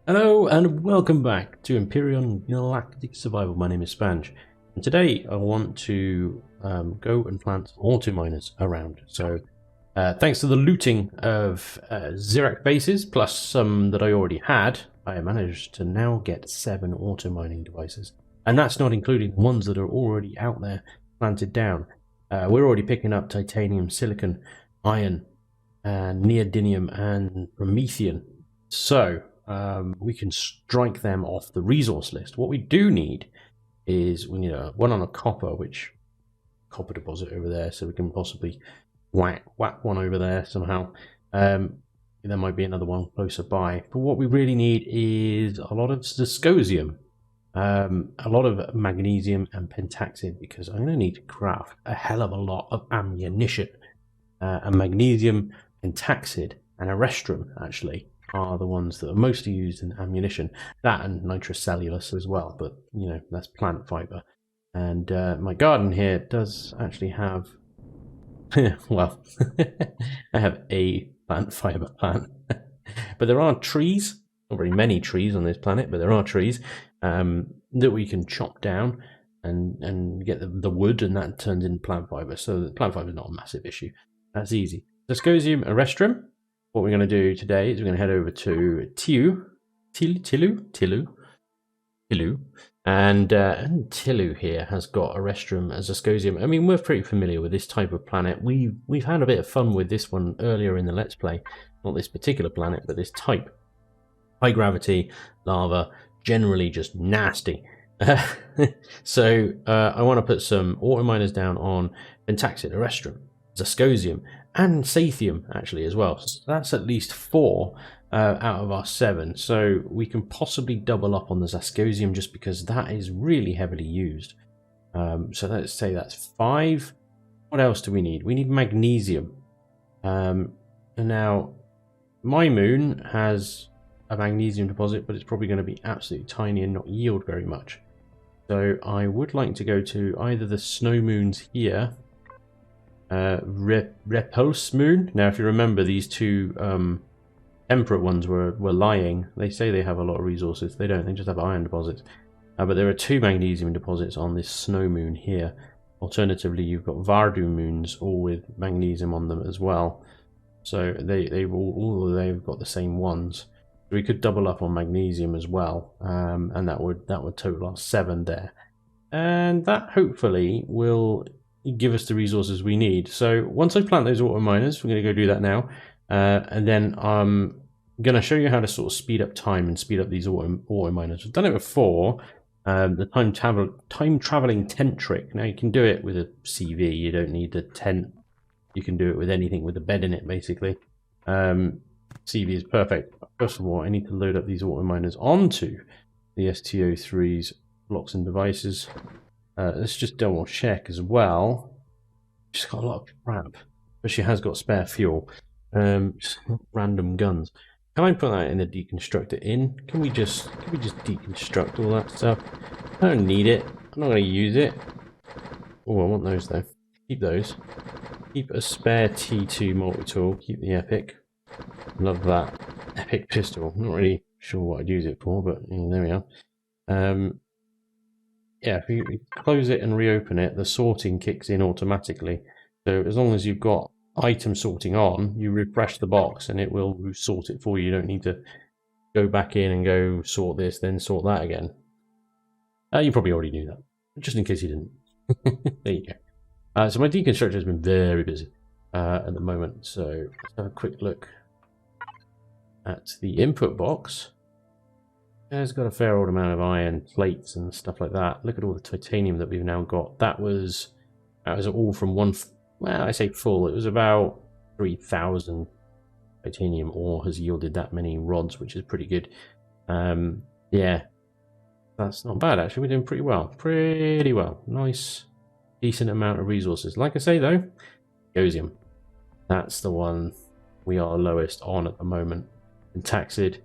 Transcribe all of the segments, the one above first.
Hello and welcome back to Empyrion Galactic Survival. My name is Spanj, and today I want to go and plant auto miners around. So thanks to the looting of Zirax bases, plus some that I already had, I managed to now get 7 auto mining devices. And that's not including the ones that are already out there planted down. We're already picking up titanium, silicon, iron, neodymium and promethium. So we can strike them off the resource list. What we do need is we need one on a copper, which copper deposit over there, so we can possibly whack one over there somehow. There might be another one closer by. But what we really need is a lot of dysprosium, a lot of magnesium and pentaxid, because I'm going to need to craft a hell of a lot of ammunition. And magnesium, pentaxid, and erestrum actually are the ones that are mostly used in ammunition. That and nitrocellulose as well, but you know, that's plant fiber. And my garden here does actually have well I have a plant fiber plant. But there are trees, not very many trees on this planet, but there are trees that we can chop down and get the wood, and that turns into plant fiber. So the plant fiber is not a massive issue. That's easy. Dysprosium, erestrum. What we're going to do today is we're going to head over to Tilu, and Tilu here has got erestrum as dysprosium. I mean, we're pretty familiar with this type of planet. We've had a bit of fun with this one earlier in the Let's Play. Not this particular planet, but this type. High gravity, lava, generally just nasty. So I want to put some auto miners down on pentaxid, erestrum, dysprosium, and sathium actually as well. So that's at least 4 out of our 7. So we can possibly double up on the dysprosium just because that is really heavily used. So let's say that's 5. What else do we need? We need magnesium. And now my moon has a magnesium deposit, but it's probably going to be absolutely tiny and not yield very much. So I would like to go to either the snow moons here, Repulse moon. Now if you remember, these two temperate ones were lying. They say they have a lot of resources. They don't, they just have iron deposits. But there are 2 magnesium deposits on this snow moon here. Alternatively, you've got Vardu moons, all with magnesium on them as well. So they've got the same ones. We could double up on magnesium as well, and that would total our 7 there, and that hopefully will give us the resources we need. So once I plant those auto miners, we're going to go do that now, and then I'm going to show you how to sort of speed up time and speed up these auto miners. We've done it before, the time traveling tent trick. Now you can do it with a CV. You don't need a tent. You can do it with anything with a bed in it, basically. CV is perfect. First of all, I need to load up these auto miners onto the STO3's blocks and devices. Let's just double check as well. She's got a lot of crap, but she has got spare fuel. Just random guns. Can I put that in the deconstructor in? Can we just deconstruct all that stuff? I don't need it. I'm not going to use it. Oh, I want those though. Keep those. Keep a spare T2 multi-tool. Keep the epic. Love that epic pistol. I'm not really sure what I'd use it for, but there we are. Yeah, if you close it and reopen it, the sorting kicks in automatically. So as long as you've got item sorting on, you refresh the box and it will sort it for you. You don't need to go back in and go sort this, then sort that again. You probably already knew that, just in case you didn't. There you go. So my deconstructor has been very busy at the moment. So let's have a quick look at the input box. It's got a fair old amount of iron plates and stuff like that. Look at all the titanium that we've now got. That was all from one. Well, I say full. It was about 3,000 titanium ore has yielded that many rods, which is pretty good. Yeah, that's not bad actually. We're doing pretty well. Pretty well. Nice, decent amount of resources. Like I say though, dysprosium. That's the one we are lowest on at the moment. Pentaxid.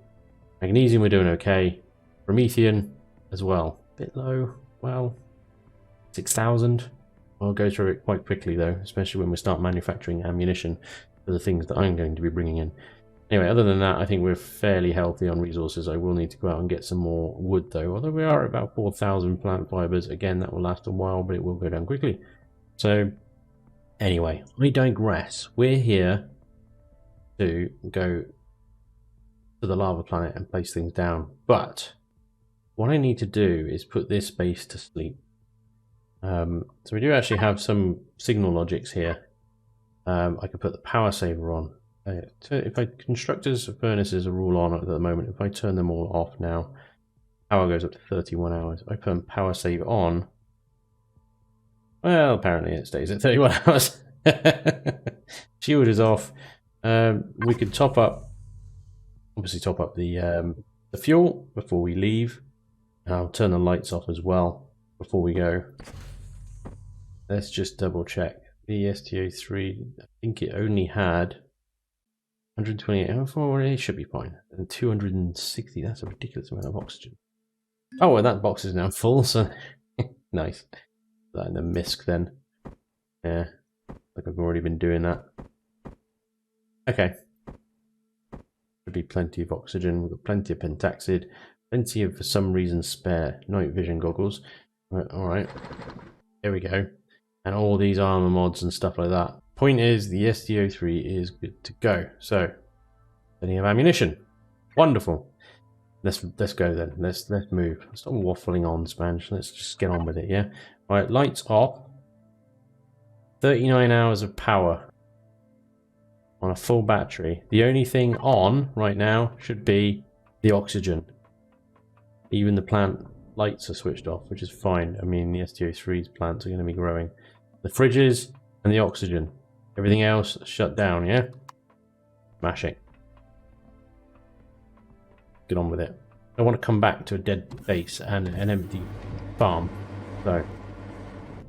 Magnesium we're doing okay. Promethium as well. Bit low. Well, 6,000. I'll go through it quite quickly though, especially when we start manufacturing ammunition for the things that I'm going to be bringing in. Anyway, other than that, I think we're fairly healthy on resources. I will need to go out and get some more wood, though. Although we are at about 4,000 plant fibers. Again, that will last a while, but it will go down quickly. So, anyway, I digress. We're here to go to the lava planet and place things down. But what I need to do is put this base to sleep. So we do actually have some signal logics here. I could put the power saver on. If constructors of furnaces are all on at the moment, if I turn them all off now, power goes up to 31 hours. If I put power save on, well, apparently it stays at 31 hours. Shield is off. We could obviously top up the fuel before we leave. I'll turn the lights off as well before we go. Let's just double check. The STO3, I think it only had 128. It should be fine. And 260, that's a ridiculous amount of oxygen. Oh, well, that box is now full, so nice. Put that in the MISC then. Yeah, like I've already been doing that. Okay. Should be plenty of oxygen. We've got plenty of pentaxid, plenty of, for some reason, spare night vision goggles. Alright. There we go. And all these armor mods and stuff like that. Point is, the STO3 is good to go. So, plenty of ammunition. Wonderful. Let's go then. Let's move. Stop waffling on, Spanj. Let's just get on with it, yeah? Alright, lights off. 39 hours of power on a full battery. The only thing on right now should be the oxygen. Even the plant lights are switched off, which is fine. I mean, the STO3's plants are going to be growing. The fridges and the oxygen. Everything else shut down, yeah? Smashing. Get on with it. I want to come back to a dead base and an empty farm. So,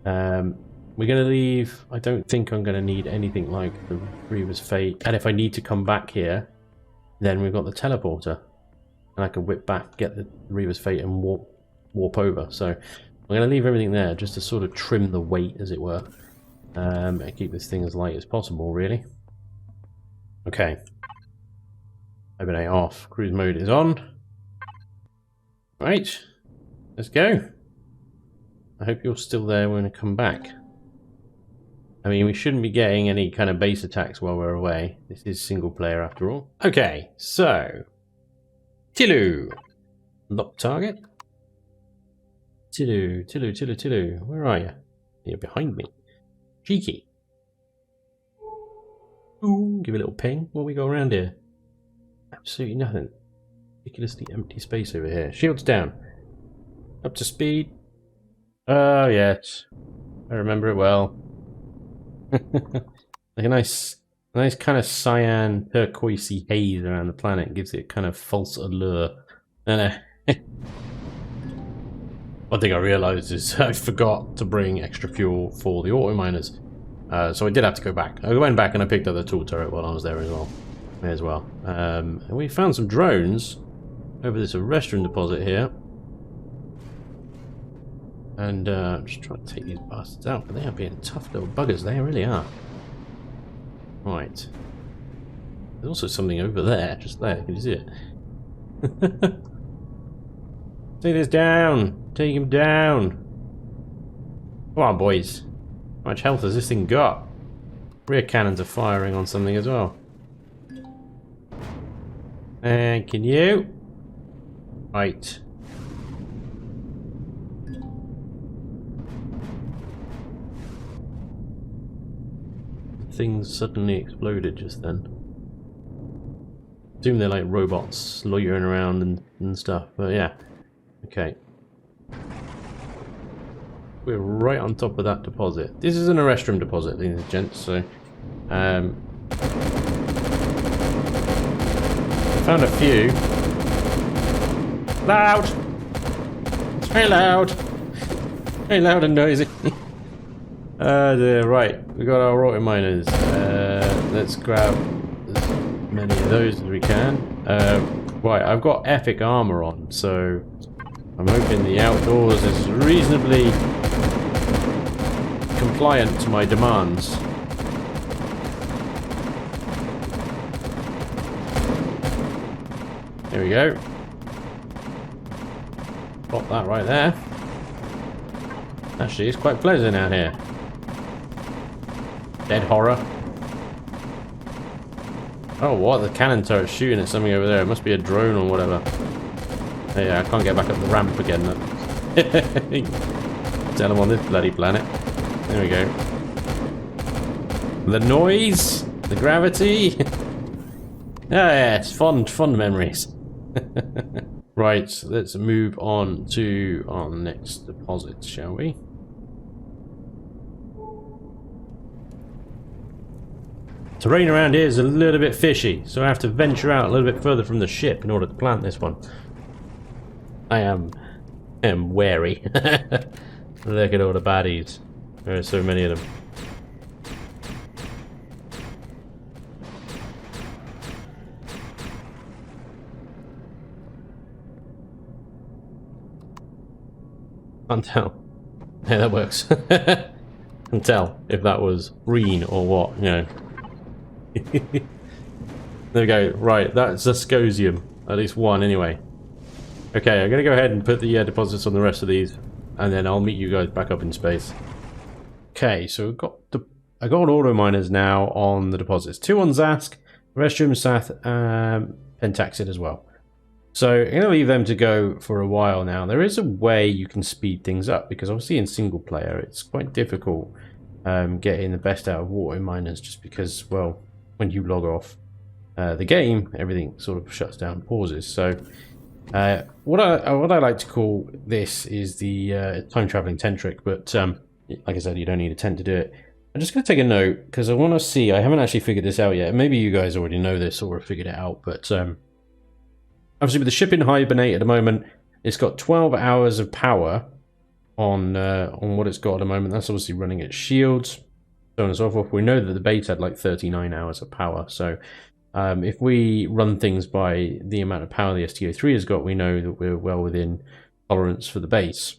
we're going to leave. I don't think I'm going to need anything like the Reaver's Fate. And if I need to come back here, then we've got the teleporter. And I can whip back, get the Reaver's Fate and warp over. So I'm going to leave everything there just to sort of trim the weight, as it were. And keep this thing as light as possible, really. Okay. Hibernate off. Cruise mode is on. Right. Let's go. I hope you're still there when I come back. I mean, we shouldn't be getting any kind of base attacks while we're away. This is single player after all. Okay, so Tilu. Lock target. Tilu. Where are you? You're behind me. Cheeky. Ooh, give a little ping. What we got around here? Absolutely nothing. Ridiculously empty space over here. Shields down. Up to speed. Oh, yes. I remember it well. Like a nice kind of cyan turquoisey haze around the planet. Gives it kind of false allure. And one thing I realised is I forgot to bring extra fuel for the auto miners. So I did have to go back. I went back and I picked up the tool turret while I was there as well. And we found some drones over this restroom deposit here. And I'm just trying to take these bastards out, but they are being tough little buggers. They really are. Right. There's also something over there, just there. Can you see it? Take this down. Take him down. Come on, boys. How much health has this thing got? Rear cannons are firing on something as well. And can you? Right. Things suddenly exploded just then. Assume they're like robots loitering around and stuff, but yeah. Okay. We're right on top of that deposit. This isn't a restroom deposit, ladies and gents, so I found a few. Loud! It's very loud! Very loud and noisy. Right, we got our auto miners. Let's grab as many of those as we can. Right, I've got epic armor on, so I'm hoping the outdoors is reasonably compliant to my demands. There we go. Pop that right there. Actually, it's quite pleasant out here. Dead horror. Oh, what? The cannon turret's shooting at something over there. It must be a drone or whatever. Oh, yeah, I can't get back up the ramp again. Tell him on this bloody planet. There we go. The noise, the gravity. Yeah, it's fond memories. Right, let's move on to our next deposit, shall we? Terrain around here is a little bit fishy, so I have to venture out a little bit further from the ship in order to plant this one. I am wary. Look at all the baddies. There are so many of them. Can't tell. Yeah, that works. Can't tell if that was green or what, you know. There we go. Right, that's Zascosium. At least one, anyway. Okay, I'm going to go ahead and put the deposits on the rest of these, and then I'll meet you guys back up in space. Okay, so I got auto miners now on the deposits. 2 on Zask, Restrum, Sath, Pentaxid as well. So I'm going to leave them to go for a while now. There is a way you can speed things up, because obviously in single player it's quite difficult getting the best out of auto miners, just because, well, when you log off the game, everything sort of shuts down, pauses. So what I like to call this is the time traveling tent trick, but like I said, you don't need a tent to do it. I'm just going to take a note because I want to see. I haven't actually figured this out yet. Maybe you guys already know this or have figured it out, but obviously with the ship in hibernate at the moment, it's got 12 hours of power on what it's got at the moment. That's obviously running its shields, so on and so forth. We know that the base had like 39 hours of power, so if we run things by the amount of power the STO3 has got, we know that we're well within tolerance for the base.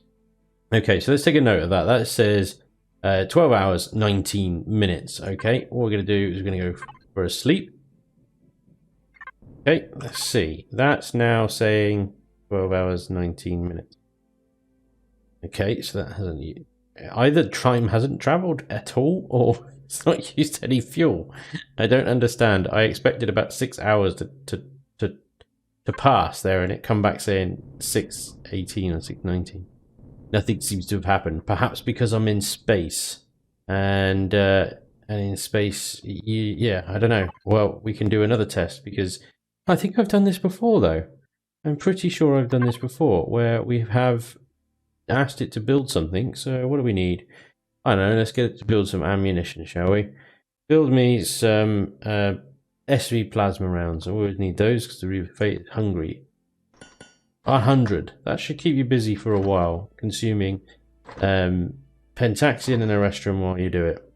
Okay, so let's take a note of that. That says 12 hours, 19 minutes. Okay, what we're going to do is we're going to go for a sleep. Okay, let's see. That's now saying 12 hours, 19 minutes. Okay, so that hasn't... Either time hasn't traveled at all, or it's not used any fuel. I don't understand. I expected about 6 hours to pass there, and it come back saying 6:18 or 6:19. Nothing seems to have happened. Perhaps because I'm in space, and in space, yeah, I don't know. Well, we can do another test, because I think I've done this before, though. I'm pretty sure I've done this before, where we have asked it to build something. So what do we need? I don't know, let's get it to build some ammunition, shall we? Build me some SV plasma rounds. I always need those because the Refated hungry. 100. That should keep you busy for a while, consuming Pentaxion and Arestrum while you do it.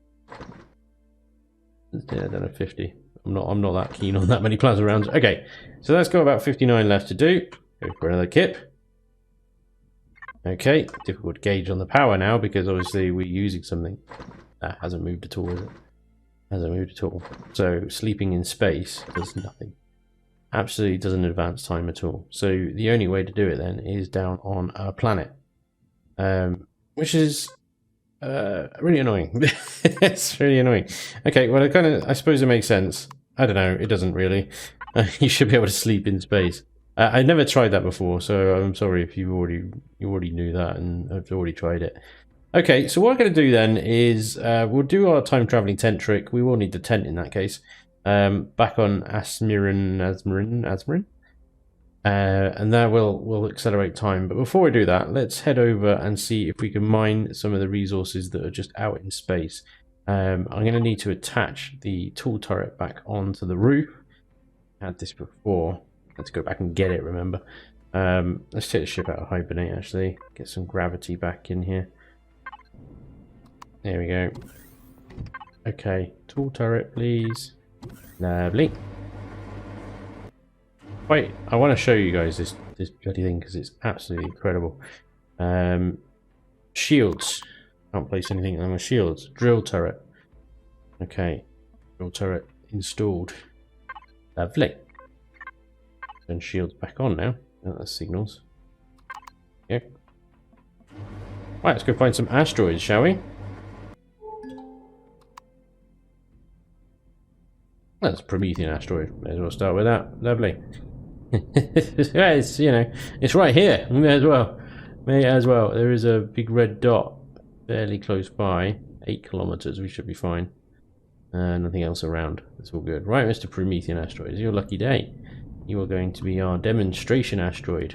Yeah, I don't know, 50. I'm not that keen on that many plasma rounds. Okay, so that's got about 59 left to do. Go for another kip. Okay, difficult gauge on the power now because obviously we're using something. That hasn't moved at all, is it? Hasn't moved at all. So sleeping in space does nothing. Absolutely doesn't advance time at all. So the only way to do it then is down on a planet, which is really annoying. It's really annoying. Okay, well, I suppose it makes sense. I don't know. It doesn't really. You should be able to sleep in space. I never tried that before, so I'm sorry if you already knew that and have already tried it. Okay, so what I'm going to do then is we'll do our time traveling tent trick. We will need the tent in that case. Back on Asmirin, and that will accelerate time. But before we do that, let's head over and see if we can mine some of the resources that are just out in space. I'm going to need to attach the tool turret back onto the roof. I had this before. Let's go back and get it, remember. Let's take the ship out of hibernate, actually. Get some gravity back in here. There we go. Okay, tool turret, please. Lovely. Wait, I want to show you guys this bloody thing because it's absolutely incredible. Shields. Can't place anything on my shields. Drill turret. Okay, drill turret installed. Lovely. Turn shields back on now. That's signals. Yeah. Right, let's go find some asteroids, shall we? That's a Promethean asteroid. May as well start with that. Lovely. Yeah, it's, you know, it's right here. May as well. May as well. There is a big red dot fairly close by. 8 kilometers. We should be fine. Nothing else around. That's all good. Right, Mr. Promethean asteroid. It's your lucky day. You are going to be our demonstration asteroid.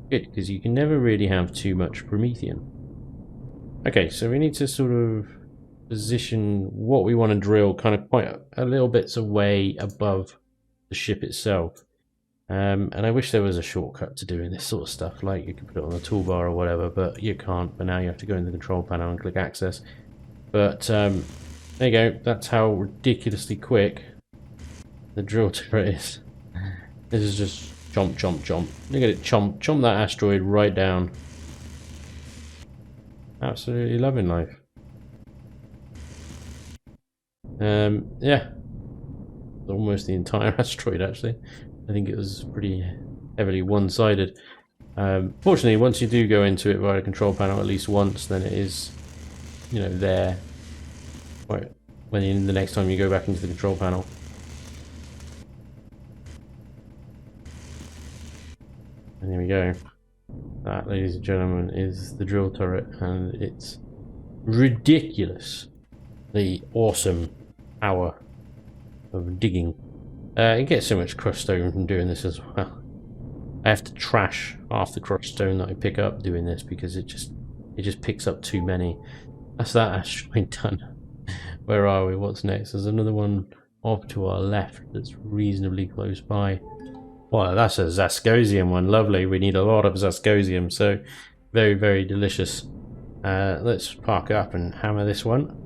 Good, because you can never really have too much Promethean. Okay, so we need to sort of position what we want to drill kind of quite a little bits away above the ship itself. And I wish there was a shortcut to doing this sort of stuff, like you could put it on the toolbar or whatever, but you can't. But now you have to go into the control panel and click access. But there you go. That's how ridiculously quick the drill turret is. This is just chomp, chomp, chomp. Look at it, chomp, chomp that asteroid right down. Absolutely loving life. Yeah, almost the entire asteroid actually. I think it was pretty heavily one-sided. Fortunately, once you do go into it via a control panel at least once, then it is, you know, there. Right, when the next time you go back into the control panel. And there we go. That, ladies and gentlemen, is the drill turret, and it's ridiculous. The awesome power of digging. It gets so much crushed stone from doing this as well. I have to trash half the crushed stone that I pick up doing this because it just picks up too many. That's that asteroid done. Where are we? What's next? There's another one off to our left that's reasonably close by. Well, that's a Zascosium one. Lovely. We need a lot of Zascosium, so very, very delicious. Let's park up and hammer this one.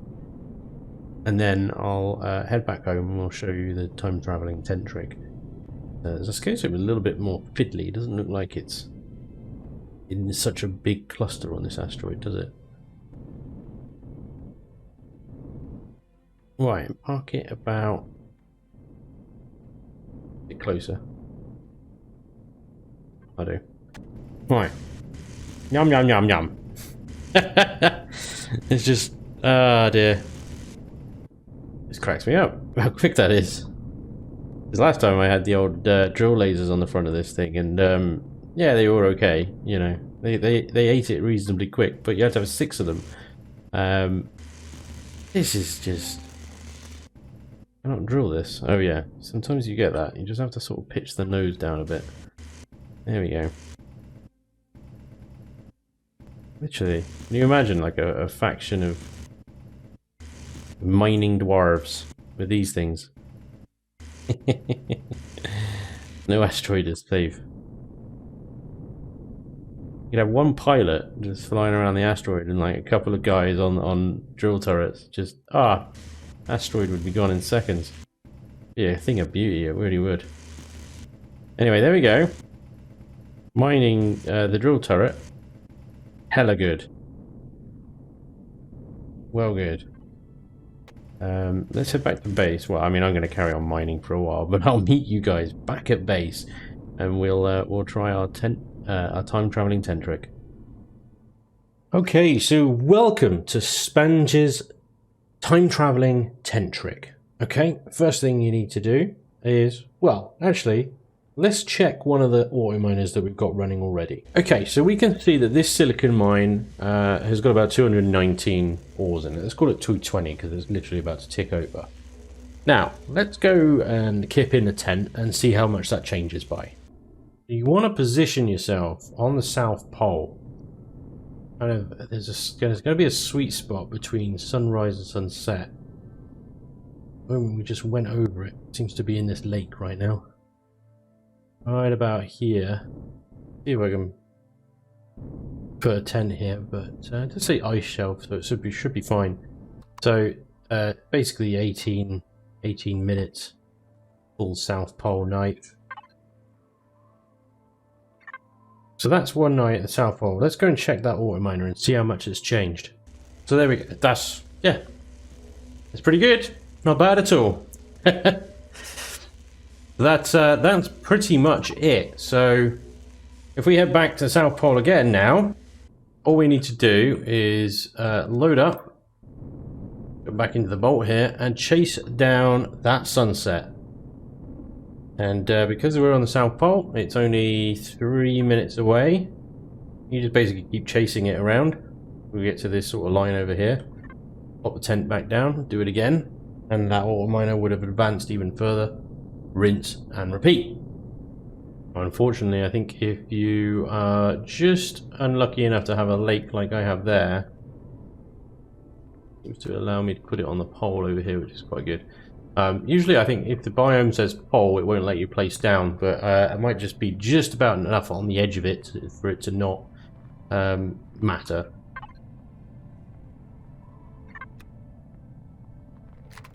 And then I'll head back home and we'll show you the time traveling tent trick. Zascosium is a little bit more fiddly. It doesn't look like it's in such a big cluster on this asteroid, does it? Right, park it about a bit closer. I do. Right. Yum, yum, yum, yum. It's just... ah, dear. This cracks me up. How quick that is. Because last time I had the old drill lasers on the front of this thing, and yeah, they were okay. You know, they ate it reasonably quick, but you had to have 6 of them. This is just... I don't drill this. Oh yeah, sometimes you get that. You just have to sort of pitch the nose down a bit. There we go. Literally, can you imagine like a faction of mining dwarves with these things? No asteroid is safe. You'd have one pilot just flying around the asteroid and like a couple of guys on drill turrets. Just, asteroid would be gone in seconds. Yeah, a thing of beauty, it really would. Anyway, there we go. Mining the drill turret. Hella good. Well good. Let's head back to base. Well, I mean, I'm going to carry on mining for a while, but I'll meet you guys back at base, and we'll try our time traveling tent trick. Okay, so welcome to Spanj's time traveling tent trick. Okay, first thing you need to do is, well, actually, let's check one of the auto miners that we've got running already. Okay, so we can see that this silicon mine has got about 219 ores in it. Let's call it 220 because it's literally about to tick over. Now, let's go and kip in a tent and see how much that changes by. You want to position yourself on the South Pole. Kind of, there's going to be a sweet spot between sunrise and sunset. When we just went over it, it seems to be in this lake right now. Right about here. See if I can put a tent here, but just say ice shelf, so it should be fine. So basically 18 minutes full South Pole night. So that's one night at the South Pole. Let's go and check that auto miner and see how much it's changed. So there we go. That's, yeah, it's pretty good. Not bad at all. That's pretty much it. So if we head back to the South Pole again now, all we need to do is load up, go back into the bolt here, and chase down that sunset. And because we're on the South Pole, it's only 3 minutes away. You just basically keep chasing it around. We get to this sort of line over here. Pop the tent back down, do it again, and that auto miner would have advanced even further. Rinse and repeat. Unfortunately, I think if you are just unlucky enough to have a lake like I have there, it seems to allow me to put it on the pole over here, which is quite good. Usually I think if the biome says pole, it won't let you place down, but it might just be just about enough on the edge of it for it to not matter.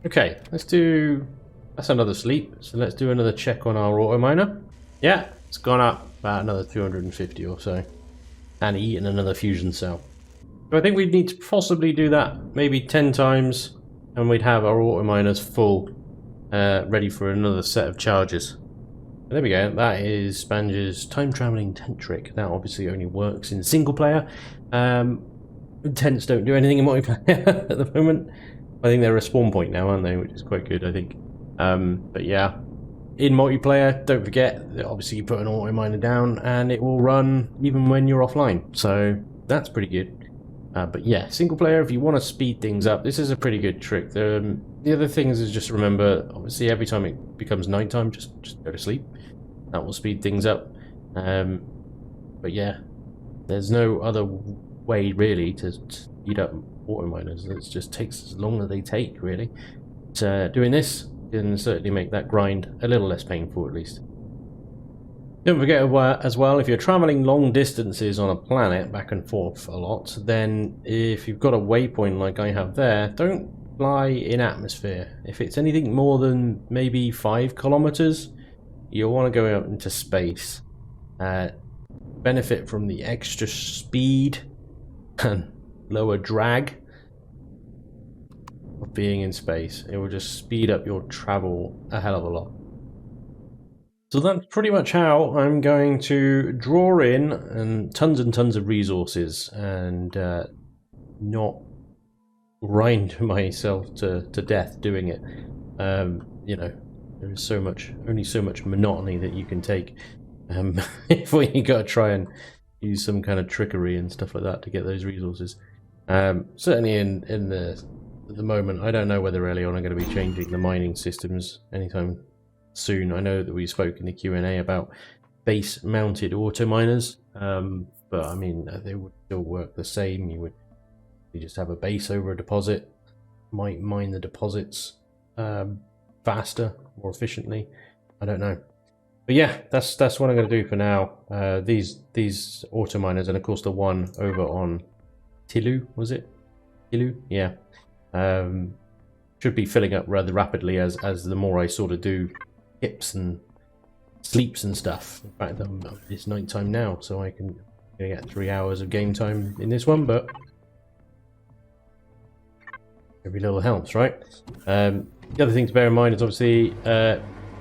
Okay, that's another sleep, so let's do another check on our auto miner. Yeah, it's gone up about another 250 or so, and eaten another fusion cell. So I think we'd need to possibly do that maybe 10 times, and we'd have our auto miners full, ready for another set of charges. There we go, that is Spanj's time traveling tent trick. That obviously only works in single player. Tents don't do anything in multiplayer at the moment. I think they're a spawn point now, aren't they? Which is quite good, I think. But yeah, in multiplayer, don't forget that obviously you put an auto miner down and it will run even when you're offline. So that's pretty good. But yeah, single player, if you want to speed things up, this is a pretty good trick. The other things is just remember, obviously every time it becomes nighttime, just go to sleep. That will speed things up. But yeah, there's no other way really to speed up auto miners. It just takes as long as they take, really. But, doing this can certainly make that grind a little less painful, at least. Don't forget as well, if you're traveling long distances on a planet, back and forth a lot, then if you've got a waypoint like I have there, don't fly in atmosphere. If it's anything more than maybe 5 kilometers, you'll want to go out into space. Benefit from the extra speed and lower drag of being in space. It will just speed up your travel a hell of a lot. So that's pretty much how I'm going to draw in and tons of resources and not grind myself to death doing it. You know, there is only so much monotony that you can take before you gotta try and use some kind of trickery and stuff like that to get those resources. Certainly in the moment, I don't know whether early on I'm going to be changing the mining systems anytime soon. I know that we spoke in the Q&A about base mounted auto miners, but I mean they would still work the same. You just have a base over a deposit, might mine the deposits faster, more efficiently. I don't know, but yeah, that's what I'm going to do for now. These auto miners, and of course the one over on Tilu, was it? Tilu, yeah. Should be filling up rather rapidly as the more I sort of do hips and sleeps and stuff. In fact, it's night time now, so I can get 3 hours of game time in this one, but every little helps, right? The other thing to bear in mind is obviously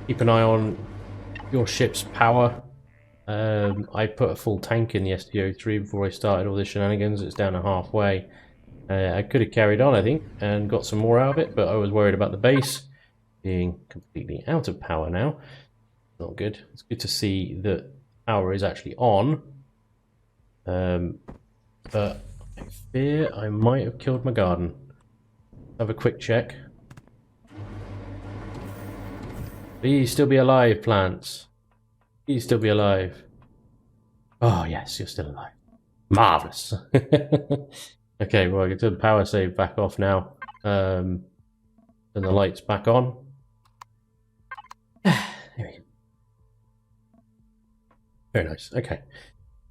keep an eye on your ship's power. I put a full tank in the SDO3 before I started all this shenanigans. It's down to halfway. I could have carried on, I think, and got some more out of it, but I was worried about the base being completely out of power now. Not good. It's good to see that power is actually on. But I fear I might have killed my garden. Have a quick check. Please still be alive, plants. Please still be alive. Oh, yes, you're still alive. Marvellous. Okay, well, I can turn the power save back off now. Turn the lights back on. There we go. Very nice. Okay.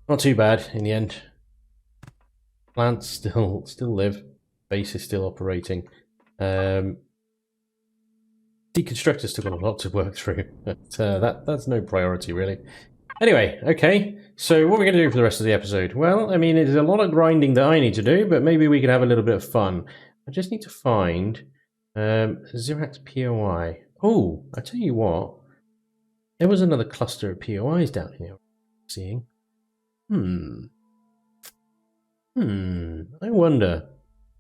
Not too bad in the end. Plants still live. Base is still operating. Deconstructor's still got a lot to work through, but that's no priority really. Anyway, okay, so what are we going to do for the rest of the episode? Well, I mean, there's a lot of grinding that I need to do, but maybe we can have a little bit of fun. I just need to find Zirax POI. Oh, I tell you what, There was another cluster of POIs down here. Seeing. I wonder.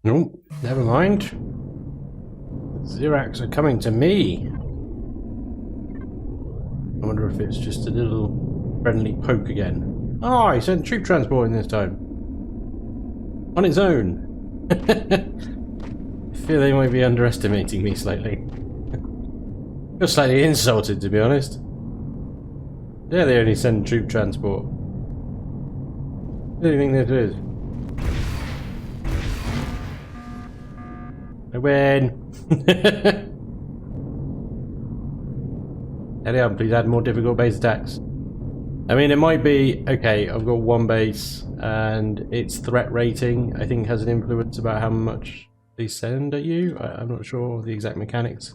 No, never mind. Zirax are coming to me. I wonder if it's just a little friendly poke again. Oh, he sent troop transport in this time. On its own. I feel they might be underestimating me slightly. I feel slightly insulted, to be honest. Yeah, they only send troop transport. What do you think this is? I win! Carry on, please add more difficult base attacks. I mean, it might be, okay, I've got one base, and its threat rating, I think, has an influence about how much they send at you. I'm not sure of the exact mechanics.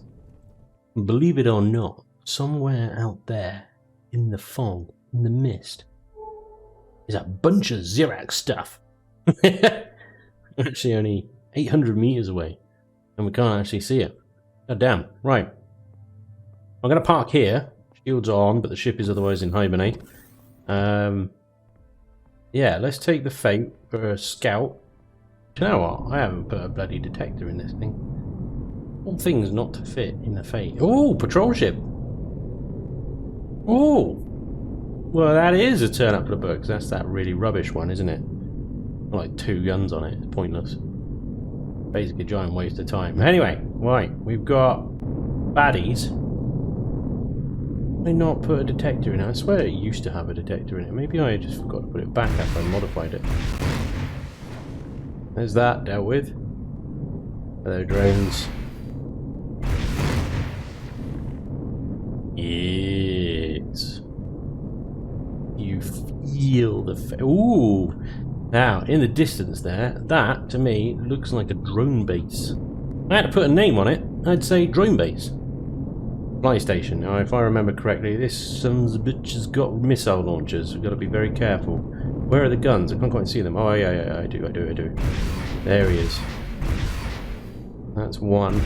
Believe it or not, somewhere out there, in the fog, in the mist, is a bunch of Zirax stuff. Actually only 800 meters away, and we can't actually see it. God damn. Right. I'm going to park here. Shields are on, but the ship is otherwise in hibernate. Yeah, let's take the Fate for a scout. Do you know what? I haven't put a bloody detector in this thing. All things not to fit in the Fate. Oh, patrol ship. Oh. Well, that is a turn up for the books. That's that really rubbish one, isn't it? Like 2 guns on it. It's pointless. Basically a giant waste of time. Anyway, right. We've got baddies. Why not put a detector in it? I swear it used to have a detector in it. Maybe I just forgot to put it back after I modified it. There's that dealt with. Hello, drones. Yes. You feel the... Ooh! Now, in the distance there, that, to me, looks like a drone base. I had to put a name on it. I'd say drone base. Fly station. Now, if I remember correctly, this son's bitch has got missile launchers. We've got to be very careful. Where are the guns? I can't quite see them. Oh, yeah, I do. There he is. That's one.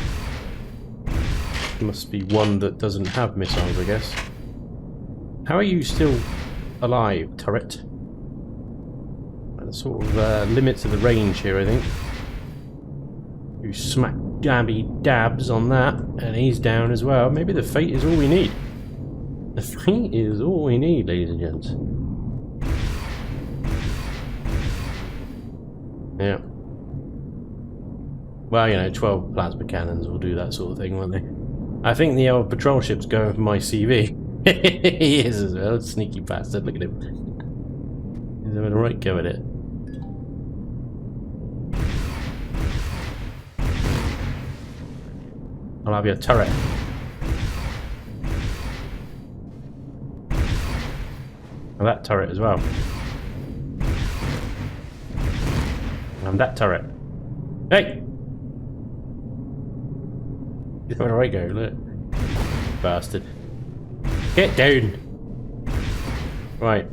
Must be one that doesn't have missiles, I guess. How are you still alive, turret? That sort of limit to the range here, I think. You smack dabby dabs on that, and he's down as well. Maybe the Fate is all we need. The Fate is all we need, ladies and gents. Yeah. Well, you know, 12 plasma cannons will do that sort of thing, won't they? I think the old patrol ship's going for my CV. He is as well, sneaky bastard, look at him. He's having a right go at it. I'll have your turret. And that turret as well. And that turret. Hey! He's having a right go, look. Bastard. Get down! Right.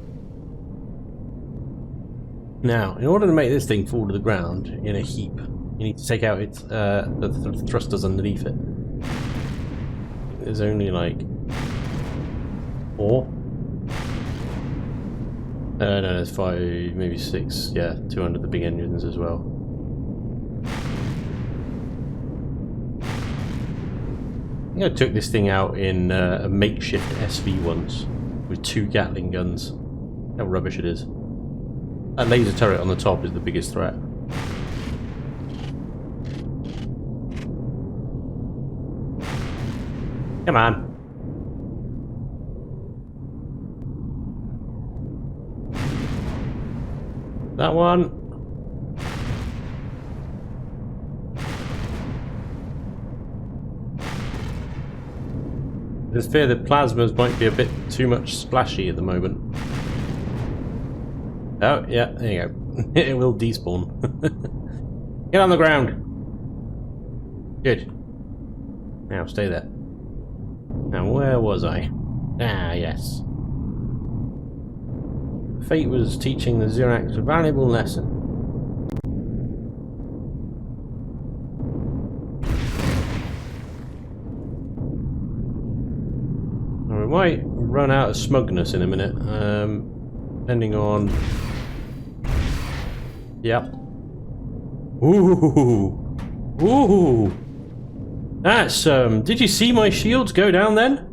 Now, in order to make this thing fall to the ground in a heap, you need to take out its the thrusters underneath it. There's only like 4. No, there's 5, maybe 6. Yeah, 2 under the big engines as well. I think I took this thing out in a makeshift SV once with 2 Gatling guns. How rubbish it is. That laser turret on the top is the biggest threat. Come on. That one. There's fear that plasmas might be a bit too much splashy at the moment. Oh, yeah, there you go. It will despawn. Get on the ground. Good. Now, stay there. Now, where was I? Ah, yes. Fate was teaching the Zirax a valuable lesson. We might run out of smugness in a minute. Depending on... Yep. Ooh. Ooh. That's, did you see my shields go down then?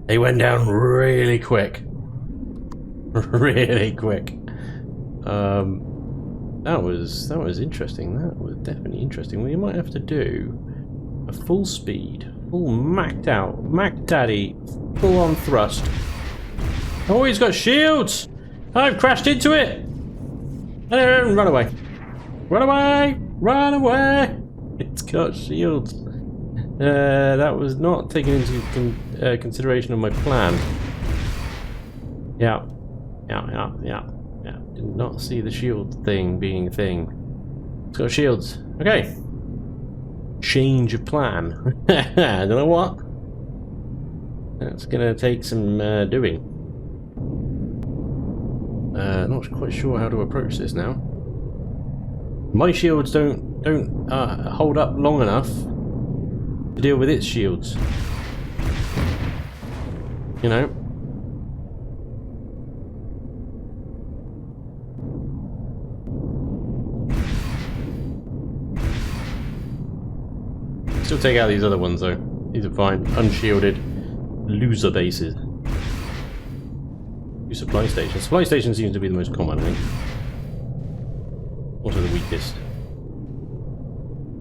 They went down really quick. Really quick. That was interesting. That was definitely interesting. We might have to do a full speed, full maxed out, Mac Daddy, full on thrust. Oh, he's got shields! I've crashed into it! Run away! Run away! Run away! It's got shields. That was not taken into consideration of my plan. Yeah. Did not see the shield thing being a thing. It's got shields. Okay. Change of plan. I don't know what. That's gonna take some doing. Not quite sure how to approach this now. My shields don't hold up long enough to deal with its shields. You know. Still take out these other ones though. These are fine. Unshielded loser bases. New supply station. Supply station seems to be the most common, I think. Also the weakest.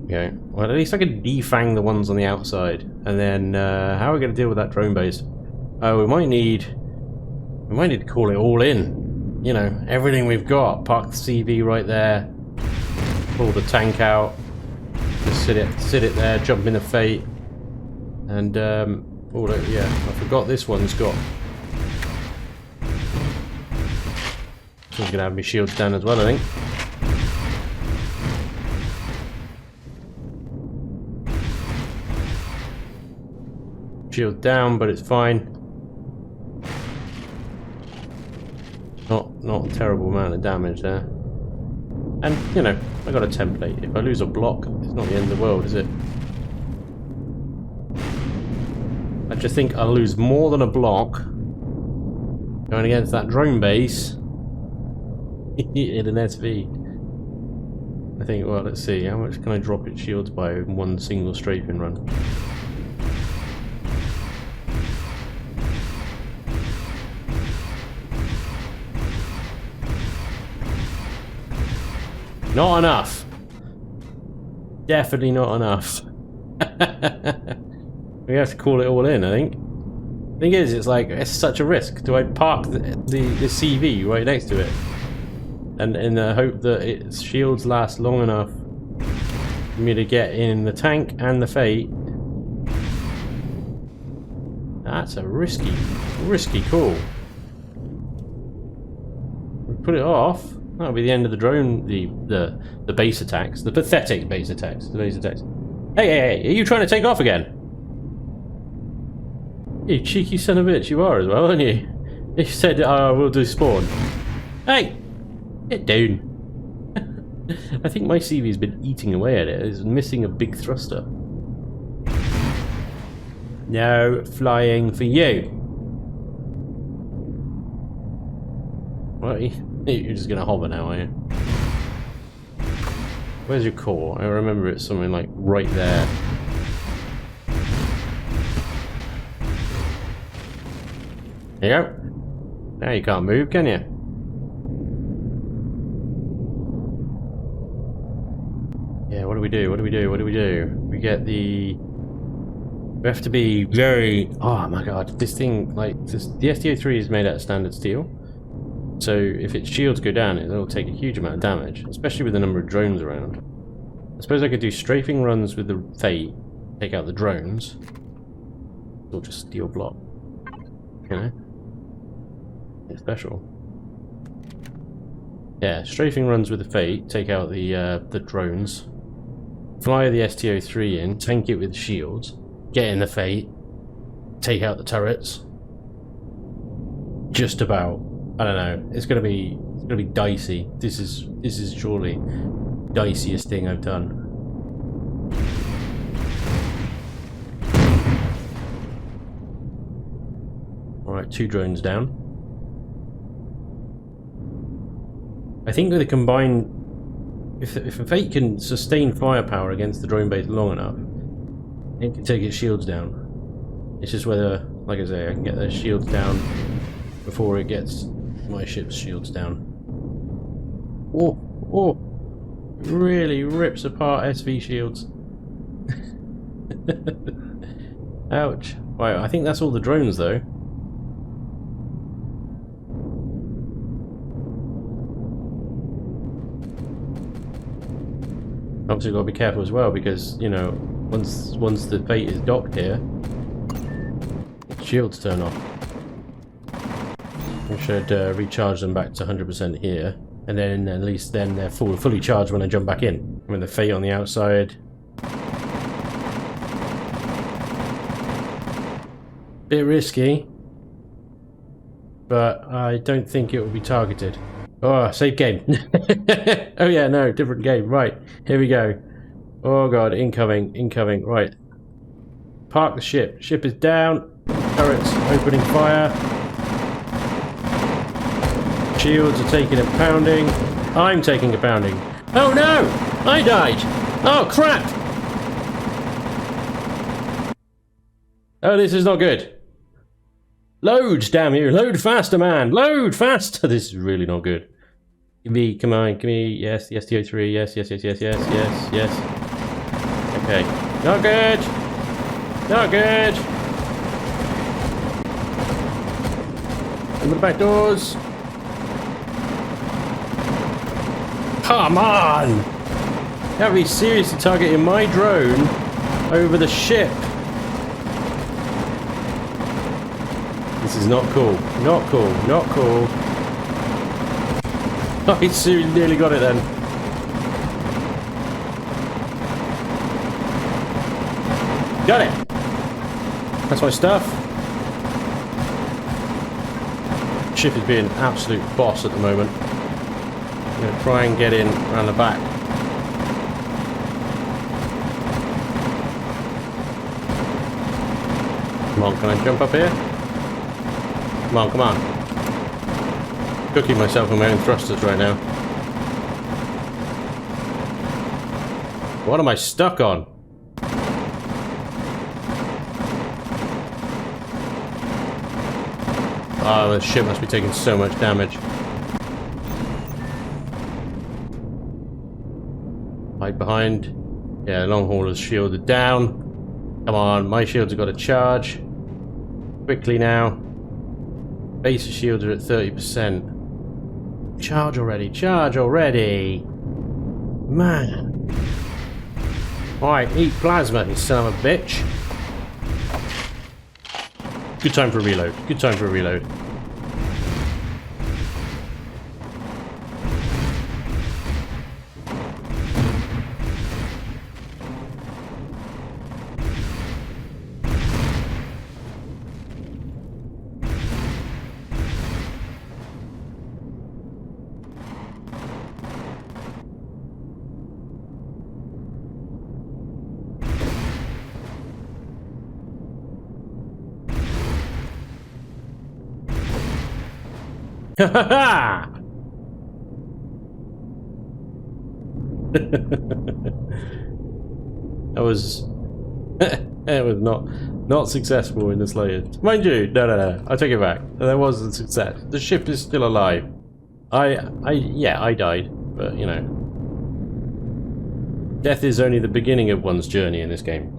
Okay. Well, at least I can defang the ones on the outside. And then how are we going to deal with that drone base? Oh, we might need to call it all in. You know, everything we've got. Park the CV right there. Pull the tank out. Just sit it there, jump in the Fate, and oh yeah, I forgot this one's got. I'm gonna have my shields down as well, I think. Shield down, but it's fine. Not a terrible amount of damage there. And, you know, I got a template. If I lose a block, it's not the end of the world, is it? I just think I'll lose more than a block going against that drone base in an SV. I think, well, let's see. How much can I drop its shields by in one single strafing run? Not enough. Definitely not enough. We have to call it all in, I think. The thing is, it's like, it's such a risk. Do I park the CV right next to it? And in the hope that its shields last long enough for me to get in the tank and the Fate. That's a risky call. We put it off. That'll be the end of the drone, the base attacks, the pathetic base attacks, Hey, are you trying to take off again? You cheeky son of a bitch, you are as well, aren't you? You said, we'll do spawn. Hey, get down. I think my CV's been eating away at it. It's missing a big thruster. No flying for you. What? You're just gonna hover now, are you? Where's your core? I remember it's something like right there. There you go. Now you can't move, can you? Yeah, what do we do? We get the... We have to be very... Oh my god, this thing, like, the SDO3 is made out of standard steel. So if its shields go down, it'll take a huge amount of damage, especially with the number of drones around. I suppose I could do strafing runs with the Fate, take out the drones, or just steel block. You know? It's special. Yeah, strafing runs with the Fate, take out the drones, fly the STO3 in, tank it with shields, get in the Fate, take out the turrets. Just about. I don't know. It's gonna be dicey. This is surely the diciest thing I've done. Right, Right, 2 drones down. I think with a combined... If a Fate can sustain firepower against the drone base long enough, it can take its shields down. It's just whether, like I say, I can get their shields down before it gets my ship's shields down. Oh, oh! Really rips apart SV shields. Ouch. Right, I think that's all the drones though. Obviously got to be careful as well because, you know, once the Fate is docked here, shields turn off. We should recharge them back to 100% here, and then at least then they're fully charged when I jump back in. When the Fate on the outside. Bit risky, but I don't think it will be targeted. Oh, save game. Oh yeah, no, different game. Right, here we go. Oh god, incoming, incoming. Right. Park the ship. Ship is down. Turrets opening fire. Shields are taking a pounding. I'm taking a pounding. Oh no! I died! Oh crap! Oh, this is not good. Load, damn you! Load faster, man! Load faster! This is really not good. Give me, come on, give me, yes, the STO3, yes, yes, yes, yes, yes, yes, yes. Okay. Not good! Not good! Open the back doors! Come on! You have to be seriously targeting my drone over the ship. This is not cool. Not cool. Not cool. I seriously nearly got it then. Got it! That's my stuff. Ship is being an absolute boss at the moment. I'm going to try and get in around the back. Come on, can I jump up here? Come on, come on. Cooking myself with my own thrusters right now. What am I stuck on? Oh, the ship must be taking so much damage. Hide behind. Yeah, long haulers shielded down. Come on, my shields have got to charge. Quickly now. Base shields are at 30%. Charge already, charge already! Man! Alright, eat plasma, you son of a bitch! Good time for a reload, good time for a reload. Ha ha ha! That was it was not successful in the slightest. Mind you, no. I take it back. That was a success. The ship is still alive. Yeah, I died, but you know, death is only the beginning of one's journey in this game.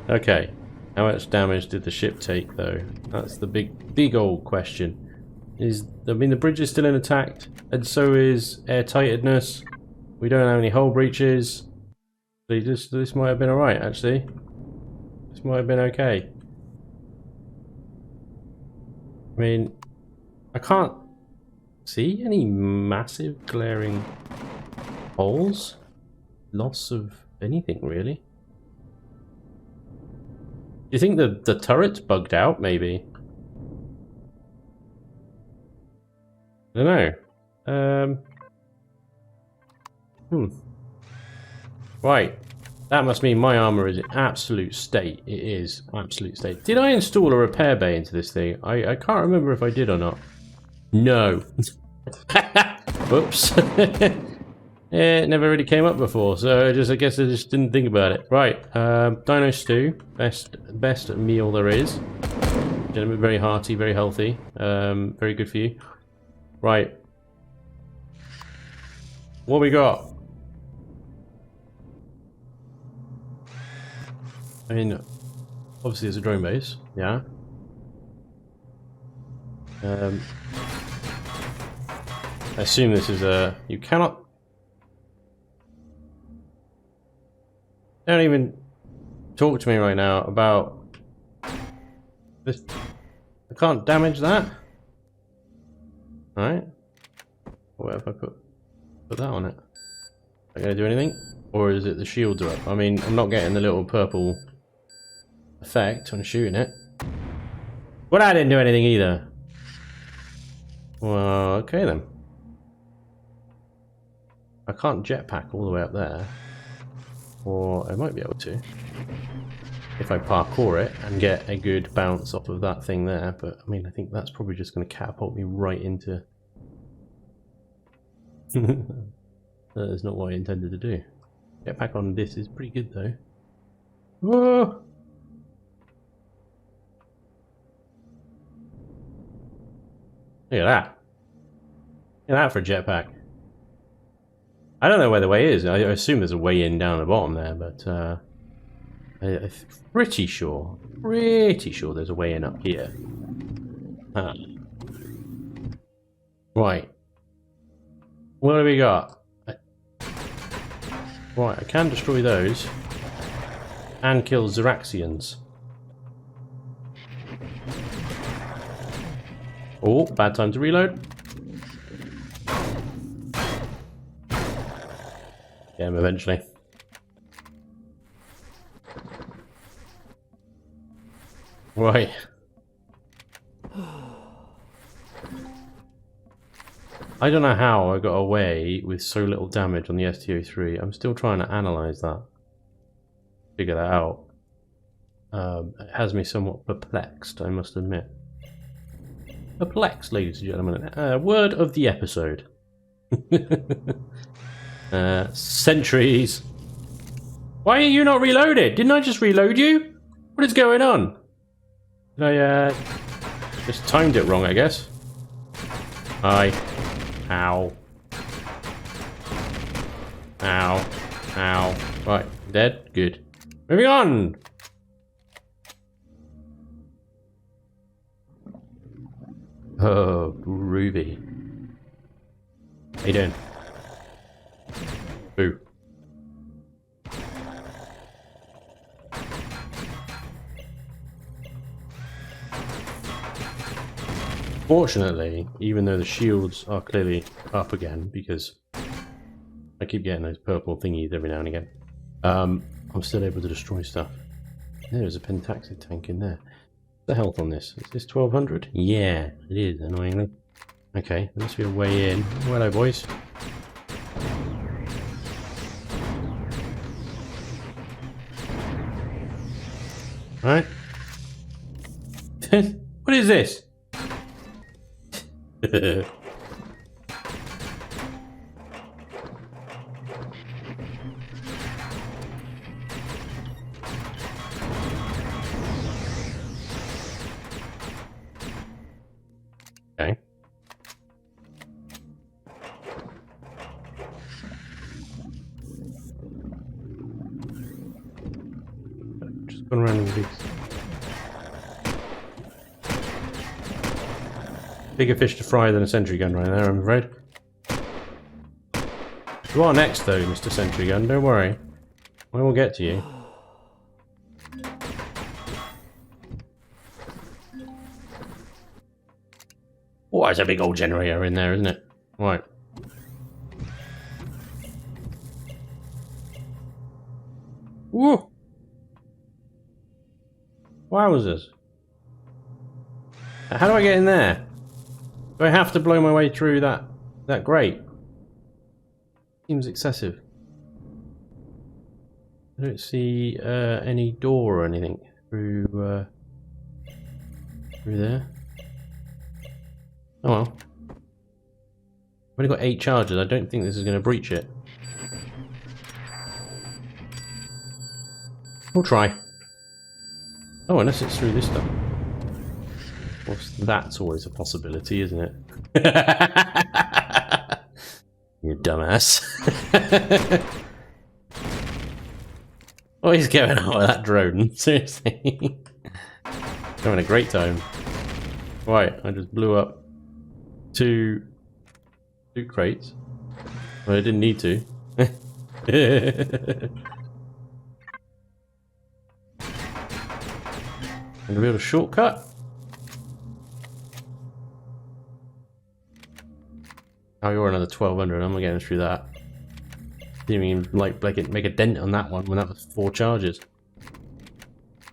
Okay. How much damage did the ship take, though? That's the big old question. I mean, the bridge is still intact, and so is airtightedness. We don't have any hull breaches. So this might have been alright, actually. This might have been okay. I mean, I can't see any massive glaring holes. Loss of anything, really. Do you think the turret's bugged out, maybe? I don't know. Right. That must mean my armor is in absolute state. It is absolute state. Did I install a repair bay into this thing? I can't remember if I did or not. No. Whoops. It never really came up before, so I guess I just didn't think about it. Right, dino stew, best meal there is. Gentlemen, very hearty, very healthy, very good for you. Right, what we got? I mean, obviously there's a drone base, yeah. I assume this is a... You cannot... Don't even talk to me right now about this. I can't damage that. Alright. What if I put that on it? Am I going to do anything? Or is it the shields are up? I mean, I'm not getting the little purple effect when shooting it. But I didn't do anything either. Well, okay then. I can't jetpack all the way up there. Or I might be able to. If I parkour it and get a good bounce off of that thing there. But, I mean, I think that's probably just going to catapult me right into... That is not what I intended to do. Jetpack on this is pretty good, though. Whoa! Look at that. Look at that for a jetpack. I don't know where the way is. I assume there's a way in down the bottom there, but I'm pretty sure there's a way in up here. Right. What do we got? Right, I can destroy those and kill Ziraxians. Oh, bad time to reload. Get him eventually. Right. I don't know how I got away with so little damage on the STO3. I'm still trying to analyze that. Figure that out. It has me somewhat perplexed, I must admit. Perplexed, ladies and gentlemen. Word of the episode. Sentries. Why are you not reloaded? Didn't I just reload you? What is going on? Did I just timed it wrong, I guess? Hi. Ow. Ow. Ow. Right, dead? Good. Moving on! Oh, groovy. How you doing? Boo. Fortunately, even though the shields are clearly up again, because I keep getting those purple thingies every now and again, I'm still able to destroy stuff. There's a pentaxic tank in there. The health on this? Is this 1200? Yeah, it is, annoyingly. Okay, there must be a way in. Oh, hello, boys. Alright. What is this? Okay. Just going around with these. Bigger fish to fry than a sentry gun right there, I'm afraid. You are next though, Mr. Sentry Gun, don't worry. I will get to you. Oh, there's a big old generator in there, isn't it? Right. Whoa! Wowzers. How do I get in there? Do I have to blow my way through that grate? Seems excessive. I don't see any door or anything through there. Oh well. I've only got 8 charges. I don't think this is going to breach it. We'll try. Oh, unless it's through this stuff. Well, that's always a possibility, isn't it? You dumbass. What is going on with that drone? Seriously. Having a great time. Right, I just blew up 2 crates. Well, I didn't need to. Gonna be able to shortcut. Oh, you're another 1200. I'm not getting through that. Didn't even like it make a dent on that one when that was 4 charges.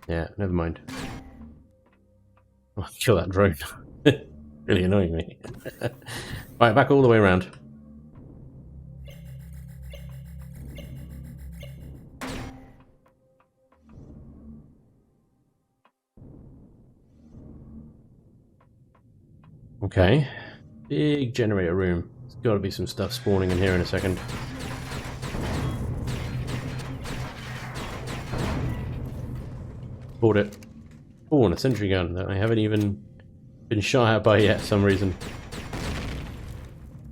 Yeah, never mind. Oh, kill that drone. Really annoying me. Right, back all the way around. Okay. Big generator room. There's got to be some stuff spawning in here in a second. Bought it. Oh, and a sentry gun that I haven't even been shot at by yet for some reason.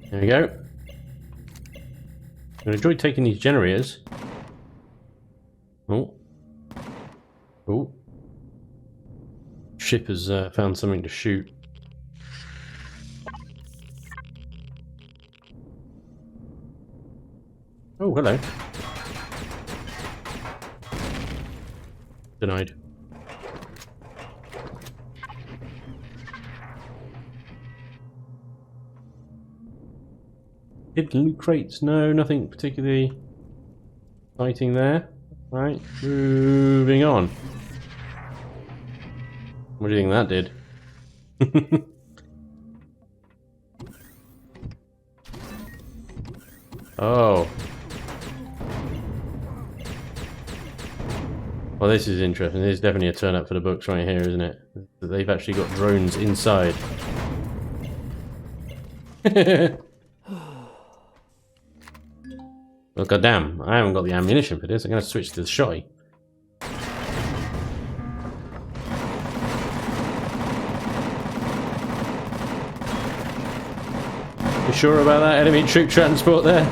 There we go. I enjoy taking these generators. Oh. Oh. Ship has found something to shoot. Oh, hello. Denied. Hidden loot crates? No, nothing particularly exciting there. Right, moving on. What do you think that did? Oh. Well, this is interesting. This is definitely a turn up for the books right here, isn't it? They've actually got drones inside. Well, goddamn, I haven't got the ammunition for this. I'm going to switch to the shotty. You sure about that enemy troop transport there?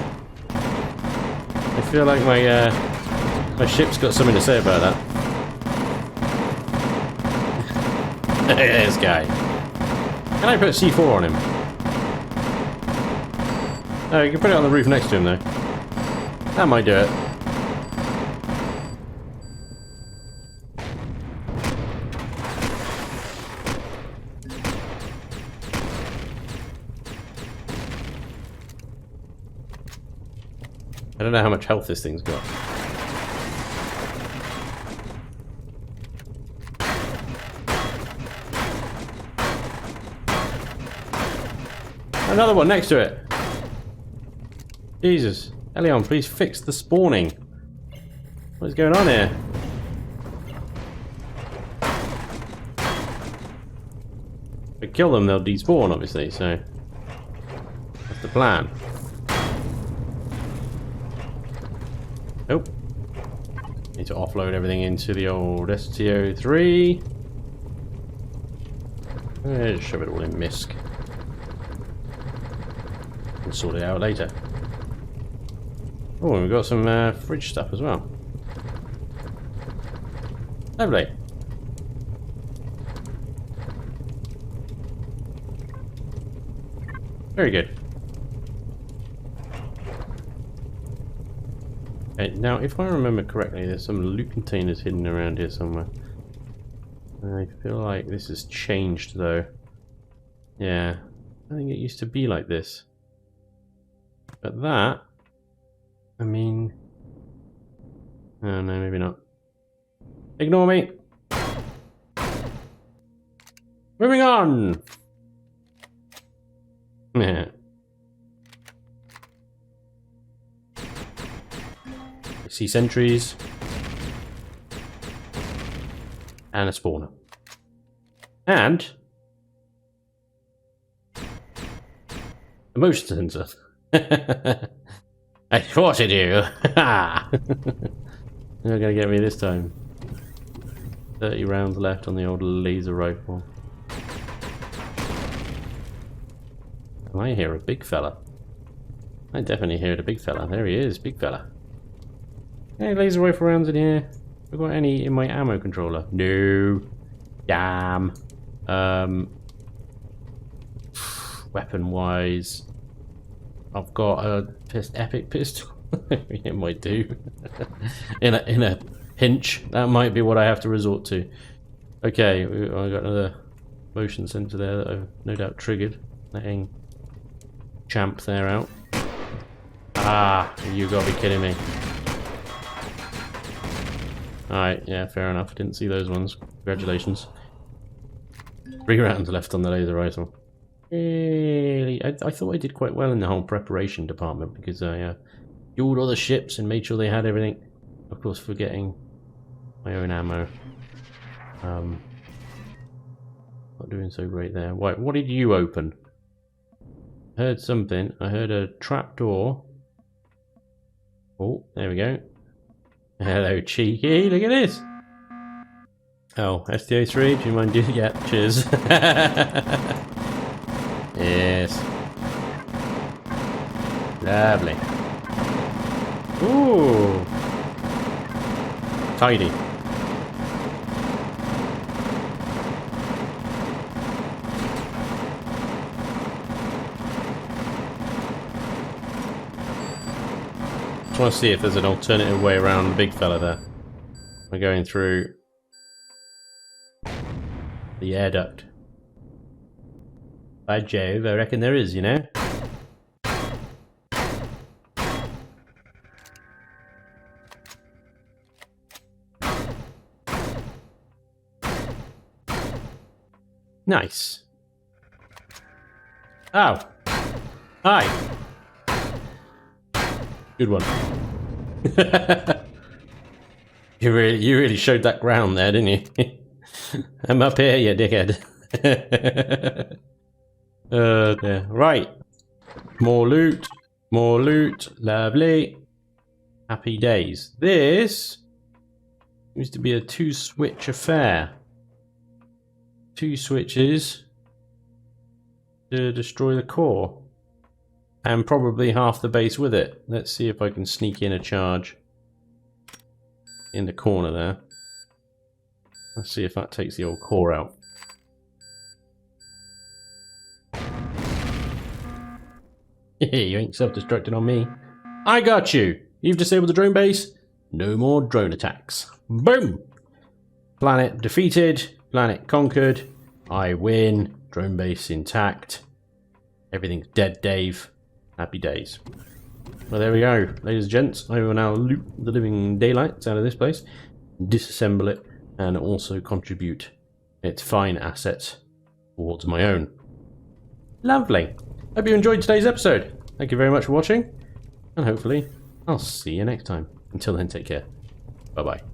I feel like my ship's got something to say about that. This guy. Can I put C4 on him? No, you can put it on the roof next to him though. That might do it. I don't know how much health this thing's got. Another one next to it. Jesus. Elion, please fix the spawning. What is going on here? If I kill them, they'll despawn, obviously, so that's the plan. Nope. Need to offload everything into the old STO3. Just shove it all in MISC. And sort it out later. Oh, and we've got some fridge stuff as well. Lovely. Very good. Okay, now if I remember correctly, there's some loot containers hidden around here somewhere. I feel like this has changed though. Yeah, I think it used to be like this. But that... I mean... Oh no, maybe not. Ignore me! Moving on! Yeah. I see sentries. And a spawner. And a motion sensor. I spotted you! You're not gonna get me this time. 30 rounds left on the old laser rifle. And I hear a big fella. I definitely hear a big fella. There he is, big fella. Any laser rifle rounds in here? Have I got any in my ammo controller? No. Damn. Weapon wise, I've got a epic pistol. It might do. in a pinch, that might be what I have to resort to. Okay, I got another motion sensor there that I've no doubt triggered, letting champ there out. Ah, you gotta be kidding me. Alright, yeah, fair enough. Didn't see those ones. Congratulations. 3 rounds left on the laser rifle. Really? I thought I did quite well in the whole preparation department because I fueled all the ships and made sure they had everything. Of course, forgetting my own ammo. Not doing so great there. What did you open? I heard something. I heard a trapdoor. Oh, there we go. Hello, cheeky. Look at this. Oh, STO3, do you mind doing? Yeah, cheers. Yes. Lovely. Ooh. Tidy. Just want to see if there's an alternative way around the big fella there. We're going through the air duct. By Jove, I reckon there is, you know? Nice. Oh. Hi. Good one. You really showed that ground there, didn't you? I'm up here, you dickhead. There. Right. More loot. More loot. Lovely. Happy days. This used to be a 2-switch affair. 2 switches to destroy the core. And probably half the base with it. Let's see if I can sneak in a charge in the corner there. Let's see if that takes the old core out. You ain't self-destructing on me. I got you! You've disabled the drone base. No more drone attacks. Boom! Planet defeated. Planet conquered. I win. Drone base intact. Everything's dead, Dave. Happy days. Well, there we go. Ladies and gents, I will now loot the living daylights out of this place, disassemble it, and also contribute its fine assets towards my own. Lovely. Hope you enjoyed today's episode. Thank you very much for watching, and hopefully I'll see you next time. Until then, take care. Bye-bye.